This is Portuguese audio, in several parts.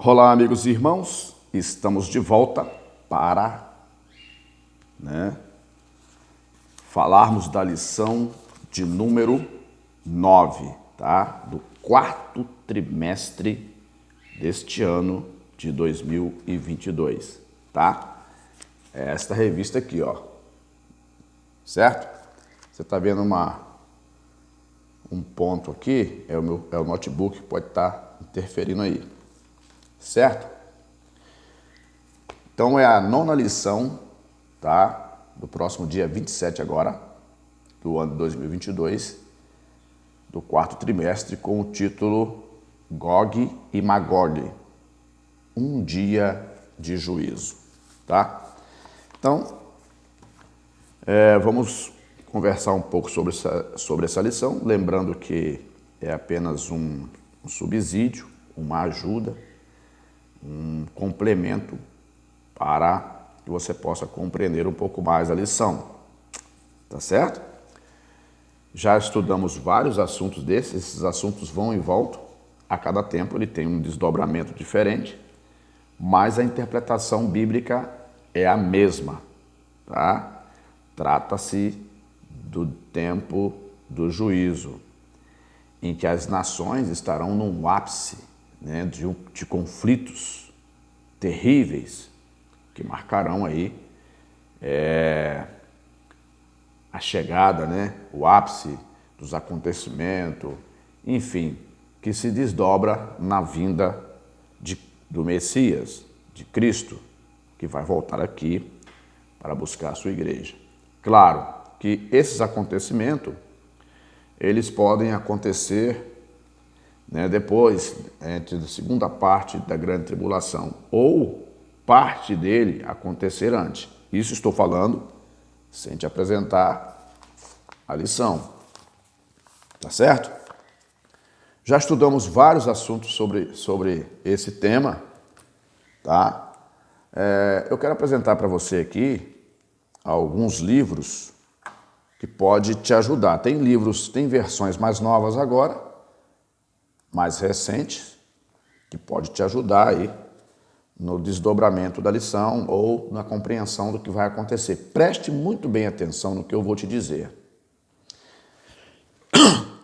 Olá, amigos e irmãos, estamos de volta para falarmos da lição de número 9, tá? Do quarto trimestre deste ano de 2022, tá? É esta revista aqui, ó, certo? Você tá vendo um ponto aqui, é o notebook que pode estar interferindo aí, certo? Então é a nona lição, tá? Do próximo dia 27 agora, do ano 2022, do quarto trimestre, com o título Gog e Magog, um dia de juízo, tá? Então, vamos conversar um pouco sobre essa lição, lembrando que é apenas um subsídio, uma ajuda, um complemento para que você possa compreender um pouco mais a lição, tá certo? Já estudamos vários assuntos desses, esses assuntos vão e voltam, a cada tempo ele tem um desdobramento diferente, mas a interpretação bíblica é a mesma, tá? Trata-se do tempo do juízo, em que as nações estarão num ápice, né, de conflitos terríveis que marcarão aí a chegada, né, o ápice dos acontecimentos, enfim, que se desdobra na vinda do Messias, de Cristo, que vai voltar aqui para buscar a sua igreja. Claro que esses acontecimentos, eles podem acontecer, né, depois, entre a segunda parte da grande tribulação, ou parte dele acontecer antes. Isso estou falando sem te apresentar a lição, tá certo? Já estudamos vários assuntos sobre esse tema, tá? Eu quero apresentar para você aqui alguns livros que pode te ajudar. Tem livros, tem versões mais novas agora, mais recentes, que pode te ajudar aí no desdobramento da lição ou na compreensão do que vai acontecer. Preste muito bem atenção no que eu vou te dizer.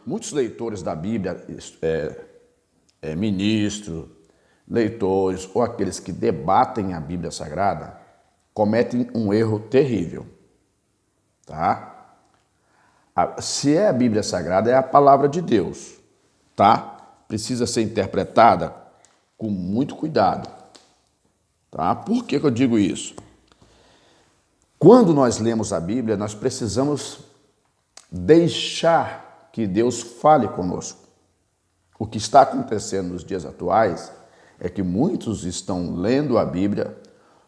Muitos leitores da Bíblia, ministros, leitores ou aqueles que debatem a Bíblia Sagrada, cometem um erro terrível, tá? Se é a Bíblia Sagrada, é a palavra de Deus, tá? Precisa ser interpretada com muito cuidado, tá? Por que eu digo isso? Quando nós lemos a Bíblia, nós precisamos deixar que Deus fale conosco. O que está acontecendo nos dias atuais é que muitos estão lendo a Bíblia,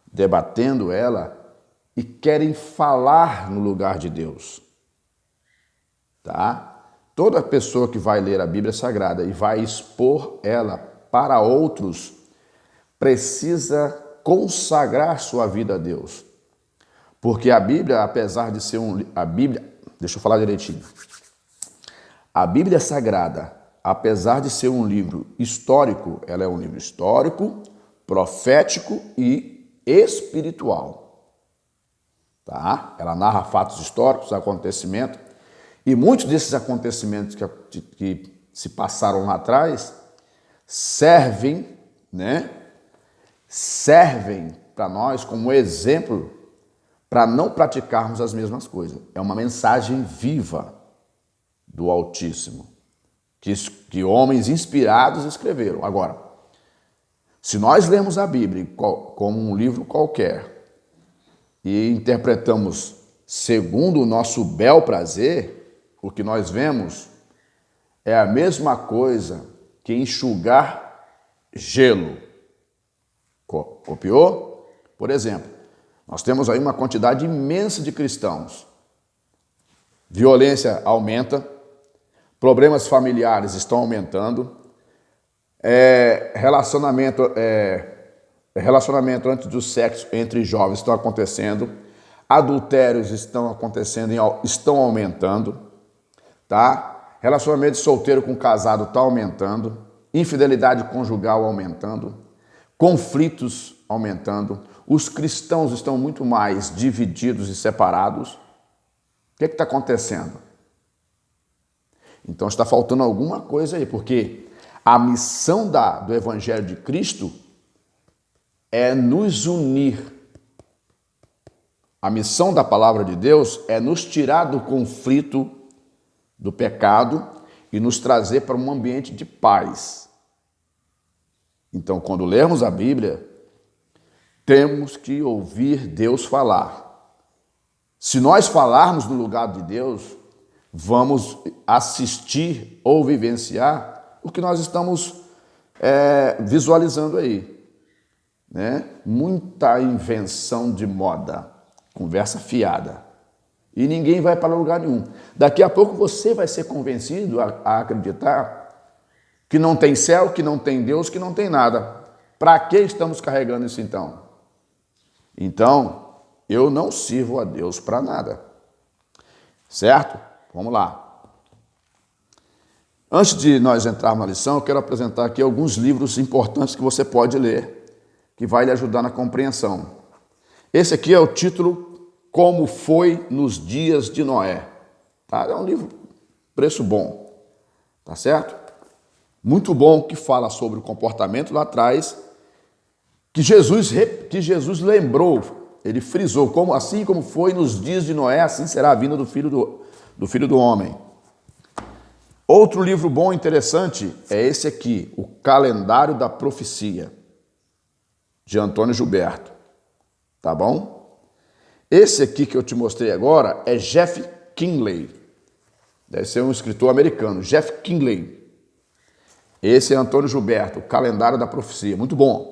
debatendo ela e querem falar no lugar de Deus, tá? Toda pessoa que vai ler a Bíblia Sagrada e vai expor ela para outros precisa consagrar sua vida a Deus. Porque a Bíblia, apesar de ser deixa eu falar direitinho. A Bíblia Sagrada, apesar de ser um livro histórico, ela é um livro histórico, profético e espiritual, tá? Ela narra fatos históricos, acontecimentos, e muitos desses acontecimentos que se passaram lá atrás servem, né? Servem para nós como exemplo para não praticarmos as mesmas coisas. É uma mensagem viva do Altíssimo, que homens inspirados escreveram. Agora, se nós lemos a Bíblia como um livro qualquer e interpretamos segundo o nosso bel prazer, o que nós vemos é a mesma coisa que enxugar gelo. Copiou? Por exemplo, nós temos aí uma quantidade imensa de cristãos. Violência aumenta, problemas familiares estão aumentando, relacionamento antes do sexo entre jovens estão acontecendo, adultérios estão acontecendo, estão aumentando, tá? Relacionamento de solteiro com casado está aumentando, infidelidade conjugal aumentando, conflitos aumentando, os cristãos estão muito mais divididos e separados. O que está acontecendo? Então está faltando alguma coisa aí, porque a missão do Evangelho de Cristo é nos unir. A missão da palavra de Deus é nos tirar do conflito, do pecado e nos trazer para um ambiente de paz. Então, quando lermos a Bíblia, temos que ouvir Deus falar. Se nós falarmos no lugar de Deus, vamos assistir ou vivenciar o que nós estamos visualizando aí, né? Muita invenção de moda, conversa fiada, e ninguém vai para lugar nenhum. Daqui a pouco você vai ser convencido a acreditar que não tem céu, que não tem Deus, que não tem nada. Para que estamos carregando isso então? Então, eu não sirvo a Deus para nada. Certo? Vamos lá. Antes de nós entrarmos na lição, eu quero apresentar aqui alguns livros importantes que você pode ler, que vai lhe ajudar na compreensão. Esse aqui é o título Como Foi nos Dias de Noé. Tá? É um livro preço bom. Tá certo? Muito bom, que fala sobre o comportamento lá atrás, que Jesus lembrou, ele frisou, assim como foi nos dias de Noé, assim será a vinda do Filho do Homem. Outro livro bom e interessante é esse aqui, O Calendário da Profecia, de Antônio Gilberto. Tá bom? Esse aqui que eu te mostrei agora é Jeff Kinley. Deve ser um escritor americano, Jeff Kinley. Esse é Antônio Gilberto, O Calendário da Profecia. Muito bom.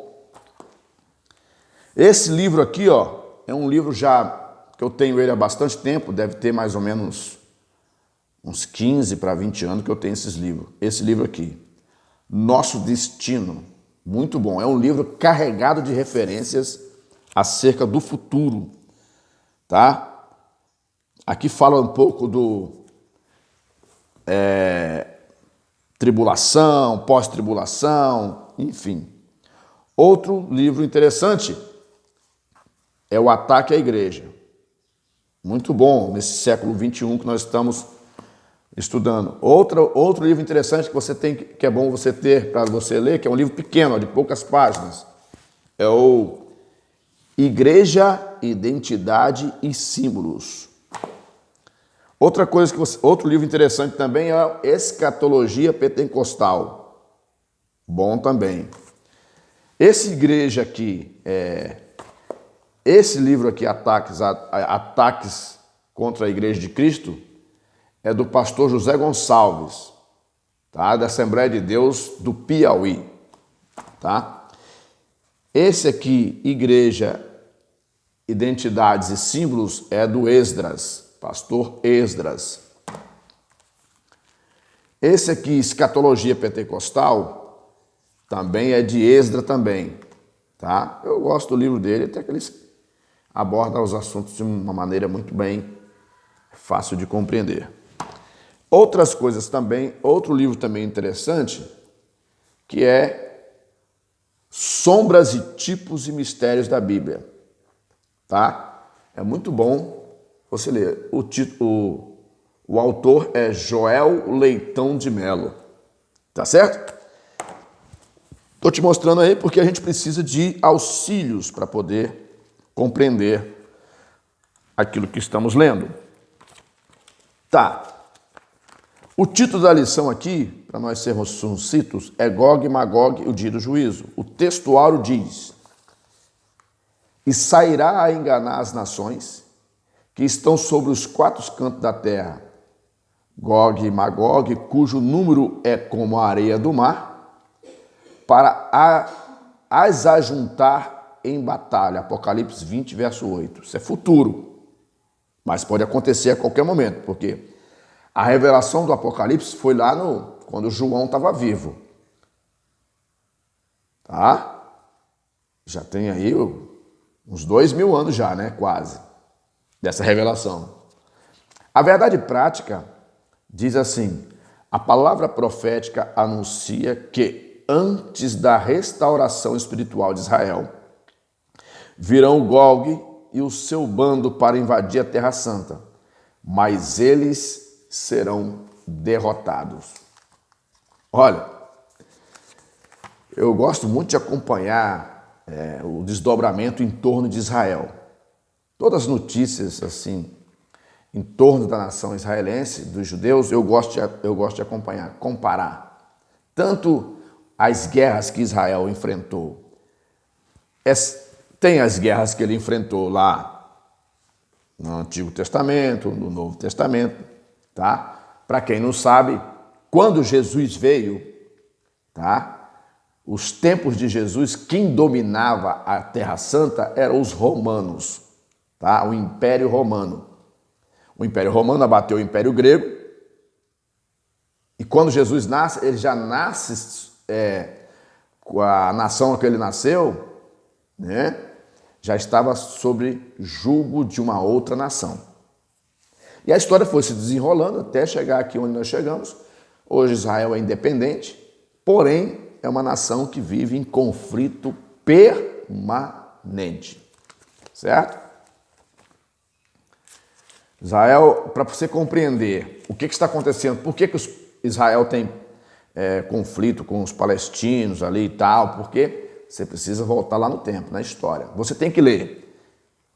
Esse livro aqui, ó, é um livro já que eu tenho ele há bastante tempo, deve ter mais ou menos uns 15 para 20 anos que eu tenho esses livros. Esse livro aqui, Nosso Destino. Muito bom. É um livro carregado de referências acerca do futuro, tá? Aqui fala um pouco do tribulação, pós-tribulação, enfim. Outro livro interessante é O Ataque à Igreja. Muito bom nesse século XXI que nós estamos estudando. Outro livro interessante que é bom você ter para você ler, que é um livro pequeno, de poucas páginas, é o Igreja, Identidade e Símbolos. Outro livro interessante também é Escatologia Pentecostal. Bom também. Esse livro aqui, Ataques contra a Igreja de Cristo, é do pastor José Gonçalves, tá? Da Assembleia de Deus do Piauí. Tá? Esse aqui, Igreja, Identidades e Símbolos, é do Esdras, pastor Esdras. Esse aqui, Escatologia Pentecostal, também é de Esdras também. Tá? Eu gosto do livro dele, até que ele aborda os assuntos de uma maneira muito bem fácil de compreender. Outras coisas também, outro livro também interessante, que é Sombras e Tipos e Mistérios da Bíblia. Tá? É muito bom você ler. O autor é Joel Leitão de Melo. Tá certo? Estou te mostrando aí porque a gente precisa de auxílios para poder compreender aquilo que estamos lendo. Tá. O título da lição aqui, para nós sermos sucintos, é Gog e Magog, o dia do juízo. O textuário diz: E sairá a enganar as nações que estão sobre os quatro cantos da terra, Gog e Magog, cujo número é como a areia do mar, para as ajuntar em batalha. Apocalipse 20, verso 8. Isso é futuro, mas pode acontecer a qualquer momento, porque a revelação do Apocalipse foi lá quando João estava vivo. Tá? Já tem aí uns 2000 anos já, né? Quase, dessa revelação. A verdade prática diz assim: a palavra profética anuncia que antes da restauração espiritual de Israel. Virão Gog e o seu bando para invadir a Terra Santa, mas eles serão derrotados. Olha, eu gosto muito de acompanhar o desdobramento em torno de Israel. Todas as notícias assim em torno da nação israelense, dos judeus, eu gosto de acompanhar, comparar. Tanto as guerras que Israel enfrentou, tem as guerras que ele enfrentou lá no Antigo Testamento, no Novo Testamento, tá? Para quem não sabe, quando Jesus veio, tá? Os tempos de Jesus, quem dominava a Terra Santa eram os romanos, tá? O Império Romano. O Império Romano abateu o Império Grego e quando Jesus nasce, ele já nasce com a nação que ele nasceu, né? Já estava sob jugo de uma outra nação. E a história foi se desenrolando até chegar aqui onde nós chegamos. Hoje Israel é independente, porém é uma nação que vive em conflito permanente, certo? Israel, para você compreender o que está acontecendo, por que Israel tem conflito com os palestinos ali e tal, porque você precisa voltar lá no tempo, na história. Você tem que ler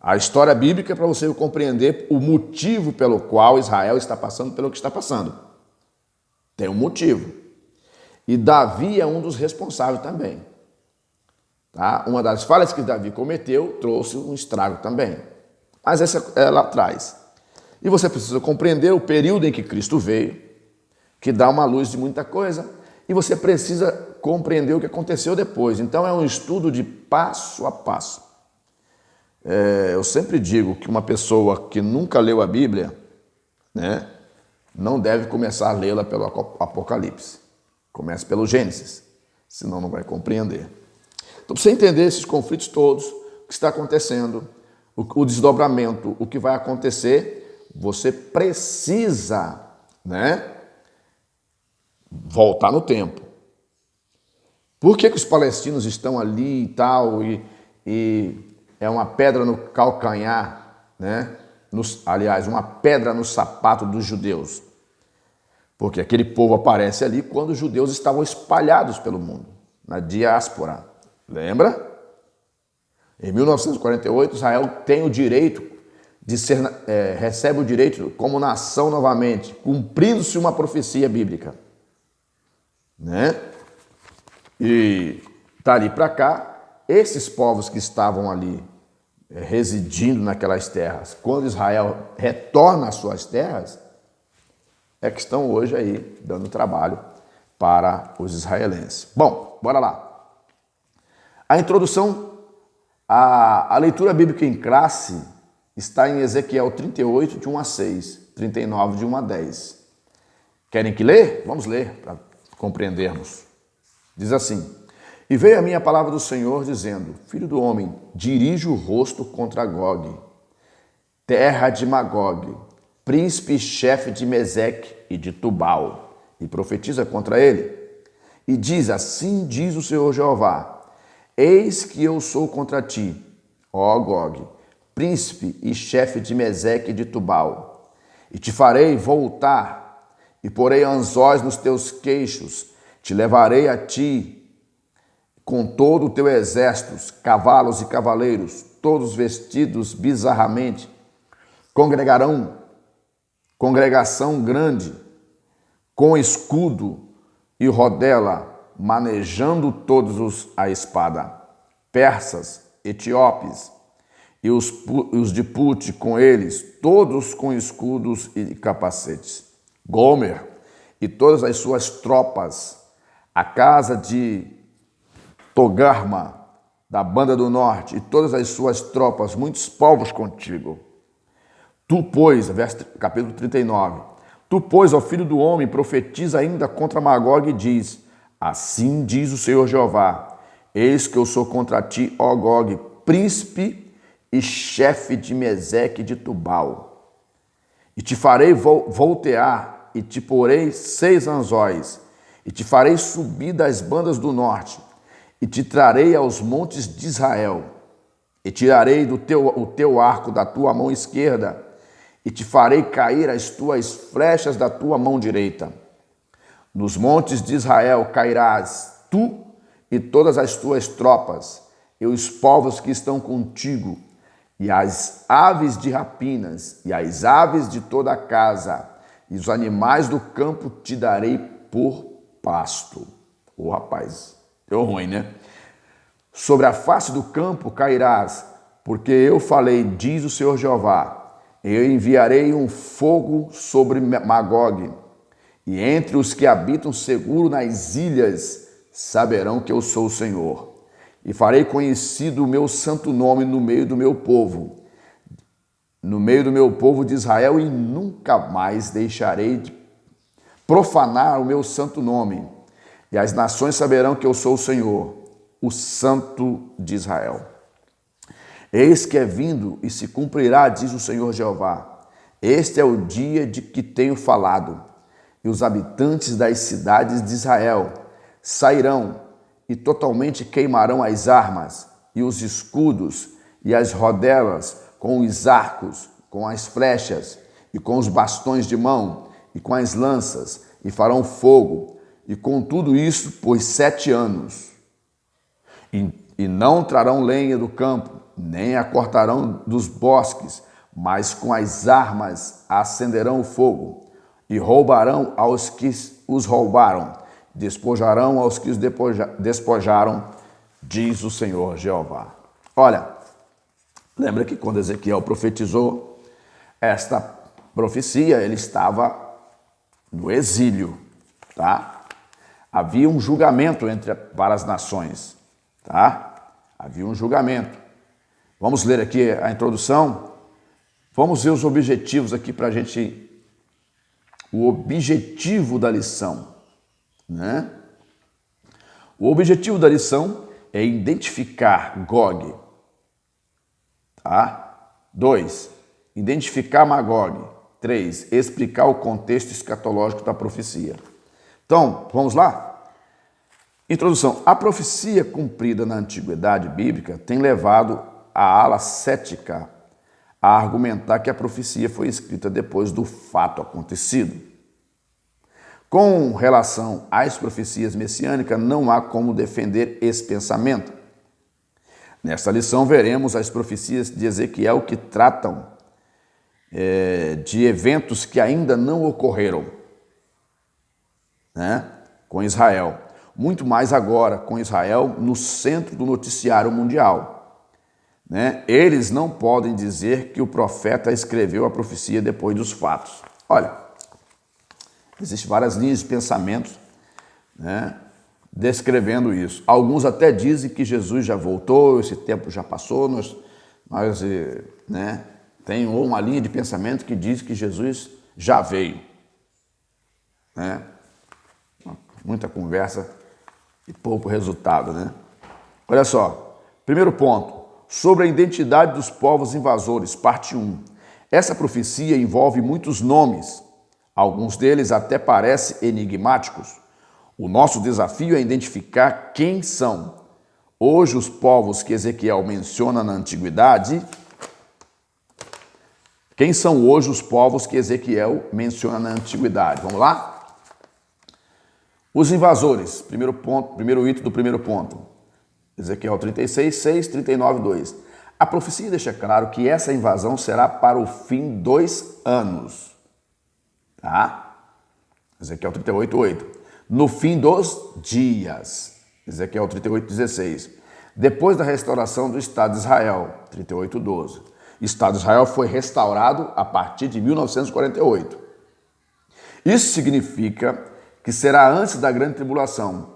a história bíblica para você compreender o motivo pelo qual Israel está passando pelo que está passando. Tem um motivo. E Davi é um dos responsáveis também. Tá? Uma das falhas que Davi cometeu trouxe um estrago também. Mas essa é lá atrás. E você precisa compreender o período em que Cristo veio, que dá uma luz de muita coisa, e você precisa compreender o que aconteceu depois. Então é um estudo de passo a passo. Eu sempre digo que uma pessoa que nunca leu a Bíblia, né, não deve começar a lê-la pelo Apocalipse. Comece pelo Gênesis, senão não vai compreender. Então, para você entender esses conflitos todos, o que está acontecendo, o desdobramento, o que vai acontecer, você precisa, né, voltar no tempo. Por que os palestinos estão ali e tal, e é uma pedra no calcanhar, né? Aliás, uma pedra no sapato dos judeus? Porque aquele povo aparece ali quando os judeus estavam espalhados pelo mundo, na diáspora. Lembra? Em 1948, Israel tem o direito de ser, recebe o direito como nação novamente, cumprindo-se uma profecia bíblica. Né? E dali para cá, esses povos que estavam ali residindo naquelas terras, quando Israel retorna às suas terras, é que estão hoje aí dando trabalho para os israelenses. Bom, bora lá. A introdução, a leitura bíblica em classe está em Ezequiel 38, de 1 a 6, 39, de 1 a 10. Querem que lê? Vamos ler para compreendermos. Diz assim: E veio a mim a palavra do Senhor, dizendo: Filho do homem, dirige o rosto contra Gog, terra de Magog, príncipe e chefe de Meseque e de Tubal, e profetiza contra ele. E diz: Assim diz o Senhor Jeová: Eis que eu sou contra ti, ó Gog, príncipe e chefe de Meseque e de Tubal, e te farei voltar, e porei anzóis nos teus queixos, te levarei a ti com todo o teu exército, cavalos e cavaleiros, todos vestidos bizarramente, congregação grande, com escudo e rodela, manejando todos a espada, persas, etíopes, e os de Pute com eles, todos com escudos e capacetes. Gomer e todas as suas tropas, a casa de Togarma, da banda do norte, e todas as suas tropas, muitos povos contigo. Tu, pois, capítulo 39, tu, pois, ó filho do homem, profetiza ainda contra Magog e diz: Assim diz o Senhor Jeová: Eis que eu sou contra ti, ó Gog, príncipe e chefe de Meseque e de Tubal. E te farei voltear, e te porei 6 anzóis, e te farei subir das bandas do norte, e te trarei aos montes de Israel, e tirarei o teu arco da tua mão esquerda, e te farei cair as tuas flechas da tua mão direita. Nos montes de Israel cairás tu e todas as tuas tropas, e os povos que estão contigo, e as aves de rapinas, e as aves de toda a casa, e os animais do campo te darei por pasto. Ô rapaz, deu ruim, né? Sobre a face do campo cairás, porque eu falei, diz o Senhor Jeová, eu enviarei um fogo sobre Magog, e entre os que habitam seguro nas ilhas saberão que eu sou o Senhor. E farei conhecido o meu santo nome no meio do meu povo de Israel, e nunca mais deixarei de profanar o meu santo nome. E as nações saberão que eu sou o Senhor, o Santo de Israel. Eis que é vindo e se cumprirá, diz o Senhor Jeová. Este é o dia de que tenho falado. E os habitantes das cidades de Israel sairão e totalmente queimarão as armas, e os escudos, e as rodelas, com os arcos, com as flechas, e com os bastões de mão, e com as lanças, e farão fogo, e com tudo isso por 7 anos. E não trarão lenha do campo, nem a cortarão dos bosques, mas com as armas acenderão o fogo, e roubarão aos que os roubaram, despojarão aos que os despojaram, diz o Senhor Jeová. Olha, lembra que quando Ezequiel profetizou esta profecia, ele estava no exílio, tá? Havia um julgamento para as nações, tá? Havia um julgamento. Vamos ler aqui a introdução? Vamos ver os objetivos aqui para a gente. O objetivo da lição, né? O objetivo da lição é identificar Gog, tá? 2, identificar Magog. 3, explicar o contexto escatológico da profecia. Então, vamos lá? Introdução. A profecia cumprida na antiguidade bíblica tem levado a ala cética a argumentar que a profecia foi escrita depois do fato acontecido. Com relação às profecias messiânicas, não há como defender esse pensamento. Nesta lição, veremos as profecias de Ezequiel que tratam de eventos que ainda não ocorreram, né, com Israel. Muito mais agora, com Israel no centro do noticiário mundial, né? Eles não podem dizer que o profeta escreveu a profecia depois dos fatos. Olha, existem várias linhas de pensamentos, né, descrevendo isso. Alguns até dizem que Jesus já voltou, esse tempo já passou, mas né, tem uma linha de pensamento que diz que Jesus já veio, né? Muita conversa e pouco resultado, né? Olha só, primeiro ponto, sobre a identidade dos povos invasores, parte 1. Essa profecia envolve muitos nomes, alguns deles até parecem enigmáticos. O nosso desafio é identificar quem são. Hoje, os povos que Ezequiel menciona na antiguidade. Quem são hoje os povos que Ezequiel menciona na antiguidade? Vamos lá? Os invasores, primeiro ponto, primeiro item do primeiro ponto. Ezequiel 36, 6, 39, 2. A profecia deixa claro que essa invasão será para o fim 2 anos. Tá? Ezequiel 38, 8. No fim dos dias. Ezequiel 38, 16. Depois da restauração do Estado de Israel. 38, 12. O Estado de Israel foi restaurado a partir de 1948. Isso significa que será antes da grande tribulação,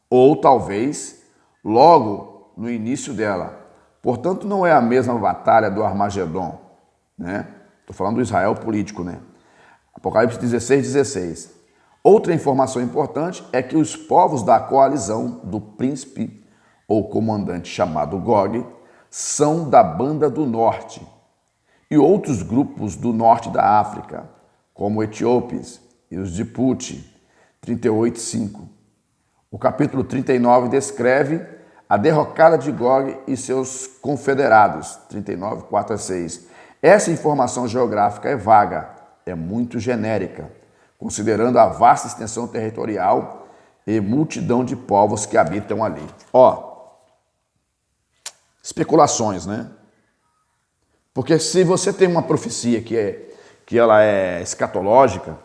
ou talvez logo no início dela. Portanto, não é a mesma batalha do Armagedon, né? Estou falando do Israel político, né? Apocalipse 16, 16. Outra informação importante é que os povos da coalizão do príncipe ou comandante chamado Gog são da banda do norte, e outros grupos do norte da África, como etíopes e os Djibouti, 38:5. O capítulo 39 descreve a derrocada de Gog e seus confederados, 39:4-6. Essa informação geográfica é vaga, é muito genérica, considerando a vasta extensão territorial e multidão de povos que habitam ali. Especulações, né? Porque se você tem uma profecia que ela é escatológica,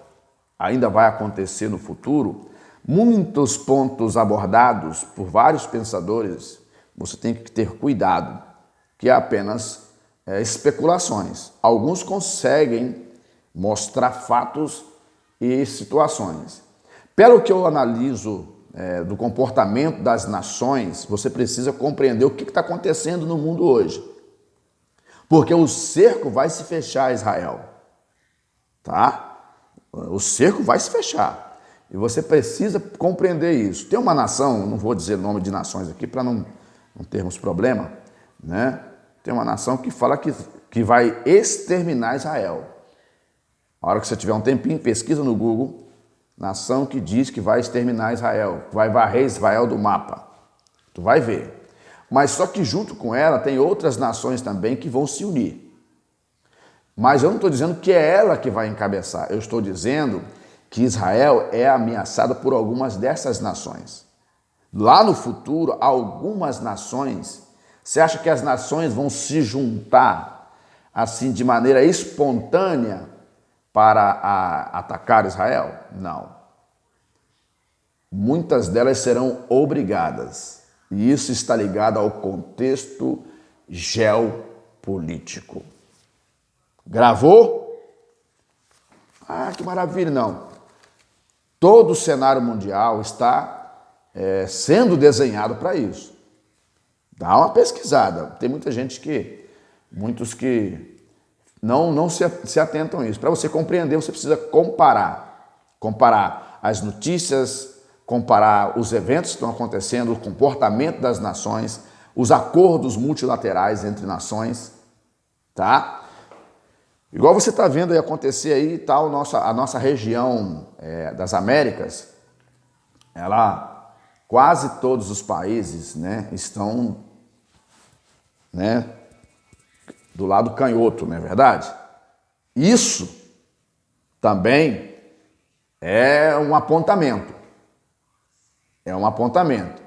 ainda vai acontecer no futuro, muitos pontos abordados por vários pensadores, você tem que ter cuidado, que é apenas especulações. Alguns conseguem mostrar fatos e situações. Pelo que eu analiso do comportamento das nações, você precisa compreender o que está acontecendo no mundo hoje. Porque o cerco vai se fechar a Israel. Tá? O cerco vai se fechar. E você precisa compreender isso. Tem uma nação, não vou dizer nome de nações aqui para não termos problema, né? Tem uma nação que fala que vai exterminar Israel. A hora que você tiver um tempinho, pesquisa no Google, nação que diz que vai exterminar Israel, vai varrer Israel do mapa. Tu vai ver. Mas só que junto com ela tem outras nações também que vão se unir. Mas eu não estou dizendo que é ela que vai encabeçar. Eu estou dizendo que Israel é ameaçada por algumas dessas nações. Lá no futuro, algumas nações, você acha que as nações vão se juntar assim de maneira espontânea para atacar Israel? Não. Muitas delas serão obrigadas. E isso está ligado ao contexto geopolítico. Gravou? Ah, que maravilha! Não. Todo o cenário mundial está sendo desenhado para isso. Dá uma pesquisada. Tem muitos que não se atentam a isso. Para você compreender, você precisa comparar. Comparar as notícias, comparar os eventos que estão acontecendo, o comportamento das nações, os acordos multilaterais entre nações, tá? Igual você está vendo aí acontecer aí, tá, a nossa região das Américas, quase todos os países, né, estão, né, do lado canhoto, não é verdade? Isso também é um apontamento. É um apontamento.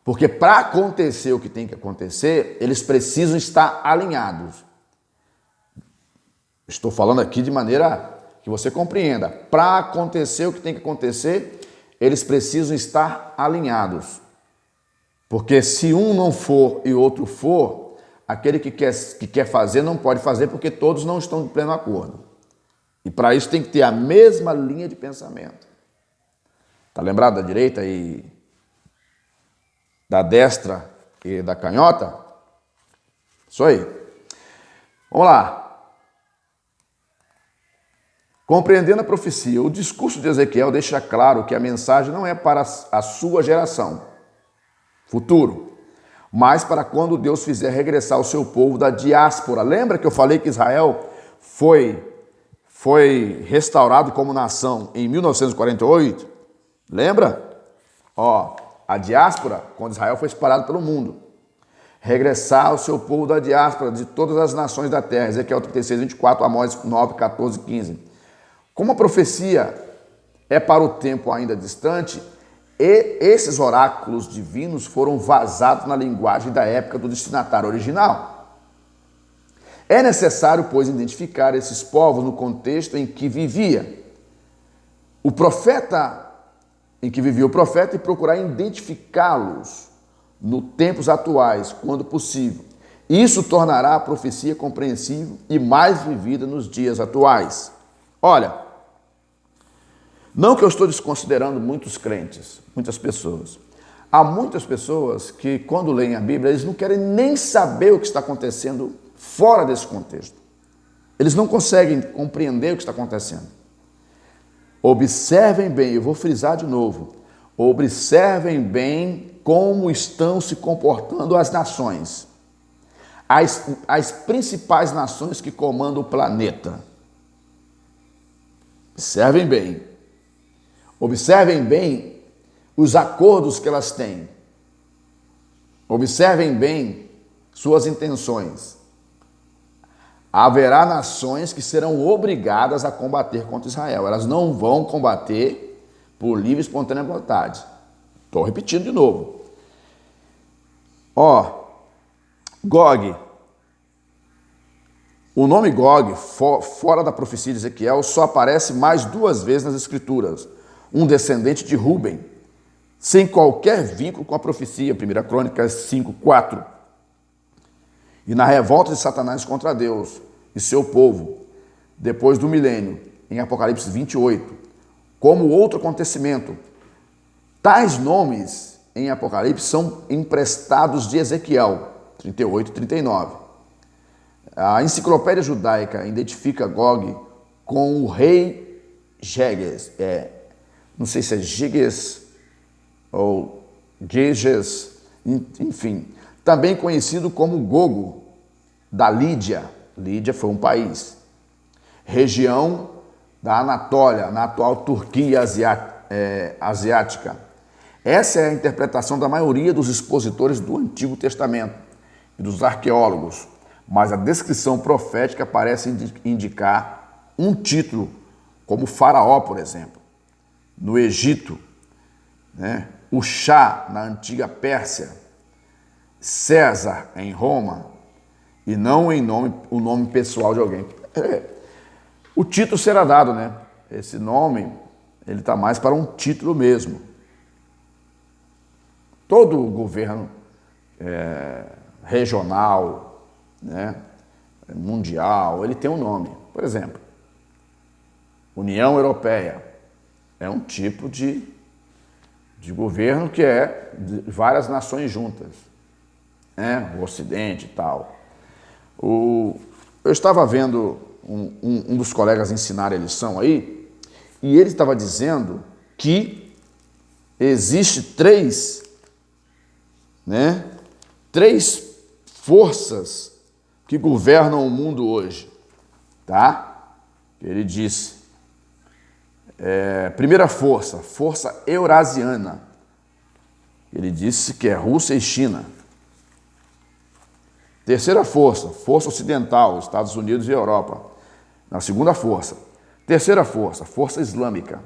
Porque para acontecer o que tem que acontecer, eles precisam estar alinhados. Estou falando aqui de maneira que você compreenda. Para acontecer o que tem que acontecer, eles precisam estar alinhados. Porque se um não for e o outro for, aquele que quer fazer não pode fazer porque todos não estão de pleno acordo. E para isso tem que ter a mesma linha de pensamento. Está lembrado da direita e da destra e da canhota? Isso aí. Vamos lá. Compreendendo a profecia, o discurso de Ezequiel deixa claro que a mensagem não é para a sua geração, futuro, mas para quando Deus fizer regressar o seu povo da diáspora. Lembra que eu falei que Israel foi restaurado como nação em 1948? Lembra? A diáspora, quando Israel foi espalhado pelo mundo. Regressar o seu povo da diáspora de todas as nações da terra. Ezequiel 36:24, Amós 9:14-15. Como a profecia é para o tempo ainda distante, e esses oráculos divinos foram vazados na linguagem da época do destinatário original. É necessário, pois, identificar esses povos no contexto em que vivia o profeta e procurar identificá-los nos tempos atuais, quando possível. Isso tornará a profecia compreensível e mais vivida nos dias atuais. Olha, não que eu estou desconsiderando muitos crentes, muitas pessoas. Há muitas pessoas que, quando leem a Bíblia, eles não querem nem saber o que está acontecendo fora desse contexto. Eles não conseguem compreender o que está acontecendo. Observem bem, eu vou frisar de novo, observem bem como estão se comportando as nações. As principais nações que comandam o planeta. Observem bem. Observem bem os acordos que elas têm. Observem bem suas intenções. Haverá nações que serão obrigadas a combater contra Israel. Elas não vão combater por livre e espontânea vontade. Estou repetindo de novo. Gog. O nome Gog, fora da profecia de Ezequiel, só aparece mais 2 vezes nas Escrituras. Um descendente de Ruben, sem qualquer vínculo com a profecia, 1 Crônicas 5:4. E na revolta de Satanás contra Deus e seu povo, depois do milênio, em Apocalipse 28, como outro acontecimento. Tais nomes em Apocalipse são emprestados de Ezequiel, 38 e 39. A enciclopédia judaica identifica Gog com o rei Jeges, não sei se é Giges ou Giges, enfim, também conhecido como Gogo, da Lídia. Lídia foi um país. Região da Anatólia, na atual Turquia asiática. Essa é a interpretação da maioria dos expositores do Antigo Testamento e dos arqueólogos, mas a descrição profética parece indicar um título, como Faraó, por exemplo, no Egito, né? O Shah, na antiga Pérsia, César, em Roma, e não o nome pessoal de alguém. O título será dado, né? Esse nome, ele está mais para um título mesmo. Todo governo regional, né, mundial, ele tem um nome. Por exemplo, União Europeia é um tipo de governo que é de várias nações juntas, né? O Ocidente e tal. Eu estava vendo um dos colegas ensinar a lição aí, e ele estava dizendo que existe três forças que governam o mundo hoje, tá? Ele disse, primeira força eurasiana. Ele disse que é Rússia e China. Terceira força ocidental, Estados Unidos e Europa. Na segunda força. Terceira força islâmica,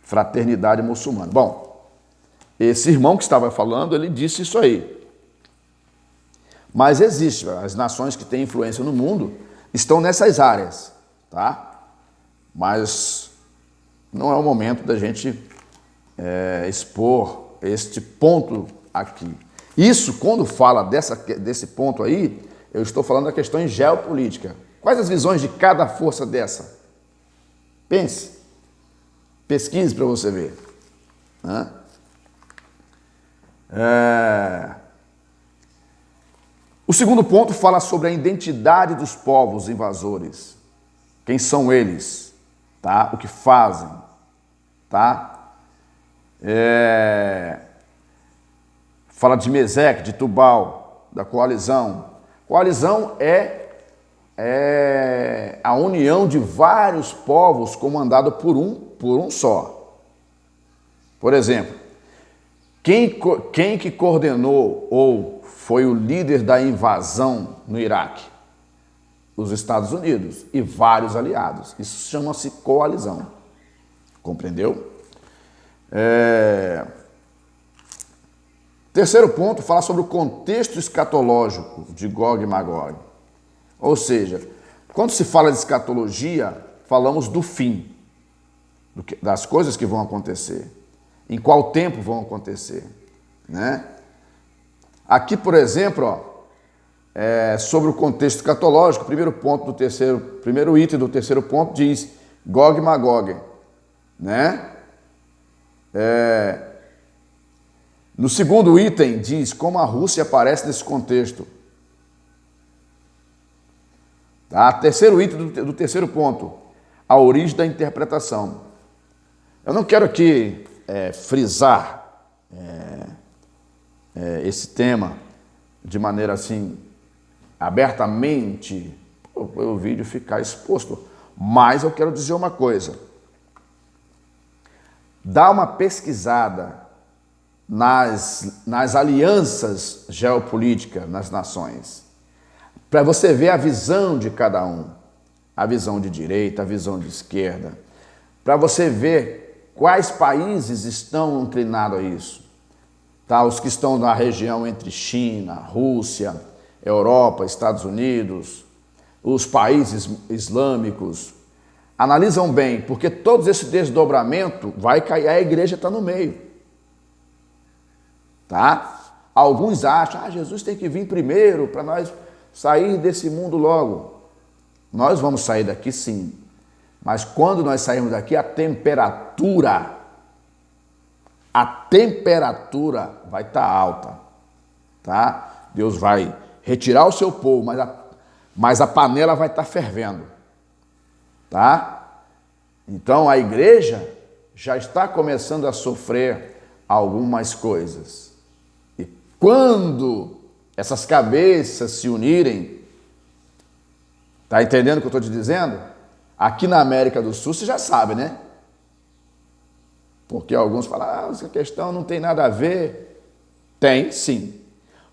fraternidade muçulmana. Bom, esse irmão que estava falando, ele disse isso aí. Mas existe, as nações que têm influência no mundo estão nessas áreas, tá? Mas não é o momento da gente expor este ponto aqui. Isso, quando fala desse ponto aí, eu estou falando da questão geopolítica. Quais as visões de cada força dessa? Pense, pesquise para você ver. O segundo ponto fala sobre a identidade dos povos invasores. Quem são eles? Tá? O que fazem? Tá? Fala de Meseque, de Tubal, da coalizão. Coalizão é a união de vários povos comandado por um só. Por exemplo, quem que coordenou ou foi o líder da invasão no Iraque? Os Estados Unidos e vários aliados. Isso chama-se coalizão. Compreendeu? Terceiro ponto, fala sobre o contexto escatológico de Gog e Magog. Ou seja, quando se fala de escatologia, falamos do fim, das coisas que vão acontecer, em qual tempo vão acontecer, né? Aqui, por exemplo, sobre o contexto escatológico, primeiro item do terceiro ponto diz Gog e Magog, né? No segundo item diz como a Rússia aparece nesse contexto. Tá? Terceiro item do terceiro ponto, a origem da interpretação. Eu não quero aqui frisar esse tema de maneira assim, abertamente, para o vídeo ficar exposto. Mas eu quero dizer uma coisa. dá uma pesquisada nas alianças geopolíticas nas nações, para você ver a visão de cada um, a visão de direita, a visão de esquerda, para você ver quais países estão inclinados a isso. Tá? Os que estão na região entre China, Rússia, Europa, Estados Unidos, os países islâmicos, analisam bem, porque todo esse desdobramento vai cair, a igreja está no meio. Tá? Alguns acham, Jesus tem que vir primeiro para nós sair desse mundo logo. Nós vamos sair daqui sim, mas quando nós sairmos daqui, a temperatura vai estar alta, tá? Deus vai retirar o seu povo, mas a panela vai estar fervendo, tá? Então a igreja já está começando a sofrer algumas coisas. E quando essas cabeças se unirem, tá entendendo o que eu estou te dizendo? Aqui na América do Sul, você já sabe, né? Porque alguns falam, essa questão não tem nada a ver. Tem, sim.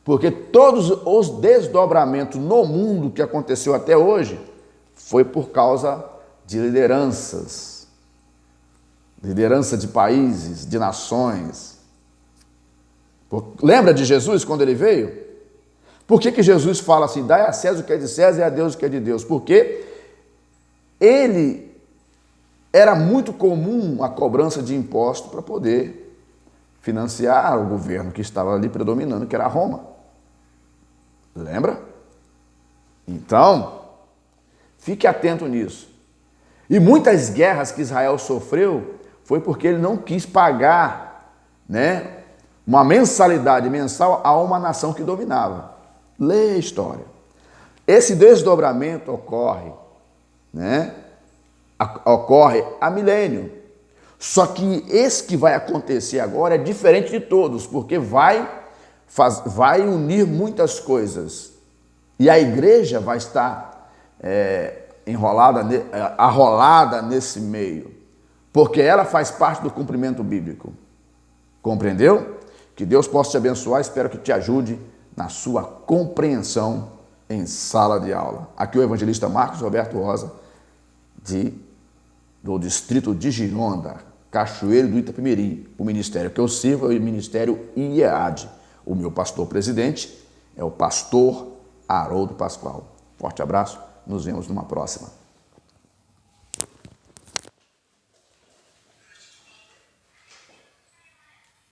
Porque todos os desdobramentos no mundo que aconteceu até hoje foi por causa de lideranças. Liderança de países, de nações. Lembra de Jesus quando ele veio? Por que Jesus fala assim, dai a César o que é de César e a Deus o que é de Deus? Porque era muito comum a cobrança de impostos para poder financiar o governo que estava ali predominando, que era Roma. Lembra? Então, fique atento nisso. E muitas guerras que Israel sofreu foi porque ele não quis pagar, né, uma mensalidade mensal a uma nação que dominava. Lê a história. Esse desdobramento ocorre, né? Ocorre há milênio. Só que esse que vai acontecer agora é diferente de todos, porque vai unir muitas coisas. E a igreja vai estar arrolada nesse meio, porque ela faz parte do cumprimento bíblico. Compreendeu? Que Deus possa te abençoar, espero que te ajude na sua compreensão em sala de aula. Aqui o evangelista Marcos Roberto Rosa, do distrito de Gironda, Cachoeiro do Itapemirim. O ministério que eu sirvo é o ministério IEAD. O meu pastor presidente é o pastor Haroldo Pascoal. Forte abraço, nos vemos numa próxima.